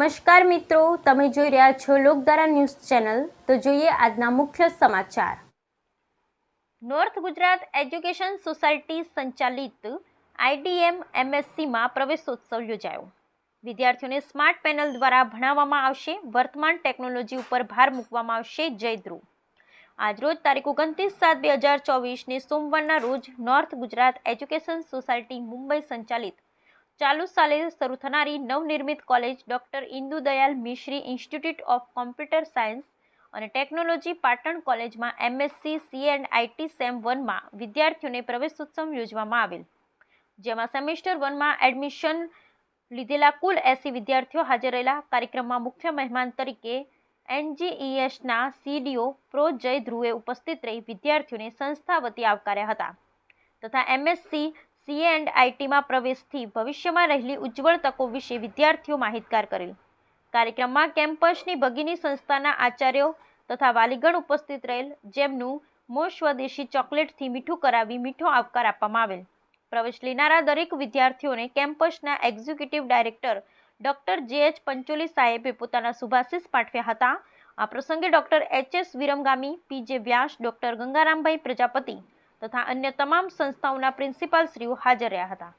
નમસ્કાર મિત્રો, તમે જોઈ રહ્યા છો લોકધારા ન્યૂઝ ચેનલ। તો જોઈએ આજના મુખ્ય સમાચાર। નોર્થ ગુજરાત એજ્યુકેશન સોસાયટી સંચાલિત આઈડીએમ એમએસસીમાં પ્રવેશોત્સવ યોજાયો। વિદ્યાર્થીઓને સ્માર્ટ પેનલ દ્વારા ભણાવવામાં આવશે। વર્તમાન ટેકનોલોજી ઉપર ભાર મૂકવામાં આવશે। જય ધ્રુવ। આજરોજ તારીખ 29/7/2024ને સોમવારના રોજ north Gujarat education society Mumbai સંચાલિત ચાલુ સાલે શરૂ થનારી નવનિર્મિત college doctor Indu Dayal Mishri institute of computer science અને ટેકનોલોજી પાટણ કોલેજમાં એમએસસી સી&આઈટી સેમ 1માં વિદ્યાર્થીઓને પ્રવેશોત્સવ યોજવામાં આવેલ, જેમાં સેમેસ્ટર 1માં એડમિશન લીધેલા કુલ 80 વિદ્યાર્થીઓ હાજર રહેલા। કાર્યક્રમમાં મુખ્ય મહેમાન તરીકે એનજીઈએસના સીડીઓ પ્રો જય ધ્રુવે ઉપસ્થિત રહી વિદ્યાર્થીઓને સંસ્થા વતી આવકાર્યા હતા તથા એમએસસી સી&આઈટીમાં પ્રવેશથી ભવિષ્યમાં રહેલી ઉજ્જવળ તકો વિશે વિદ્યાર્થીઓ માહિતગાર કરેલ। કાર્યક્રમમાં કેમ્પસની ભગીની સંસ્થાના આચાર્યો તથા વાલીગણ ઉપસ્થિત રહેલ, જેમનું મોં સ્વદેશી ચોકલેટથી મીઠું કરાવી મીઠો આવકાર આપવામાં આવેલ। પ્રવેશ લેનારા દરેક વિદ્યાર્થીઓને કેમ્પસના એક્ઝિક્યુટિવ ડાયરેક્ટર ડોક્ટર જે.એચ. પંચોલી સાહેબે પોતાના શુભાશીષ પાઠવ્યા હતા। આ પ્રસંગે ડોક્ટર એચ.એસ. વિરમગામી, પી.જે. વ્યાસ, ડોક્ટર ગંગારામભાઈ પ્રજાપતિ તથા અન્ય તમામ સંસ્થાઓના પ્રિન્સિપાલશ્રીઓ હાજર રહ્યા હતા।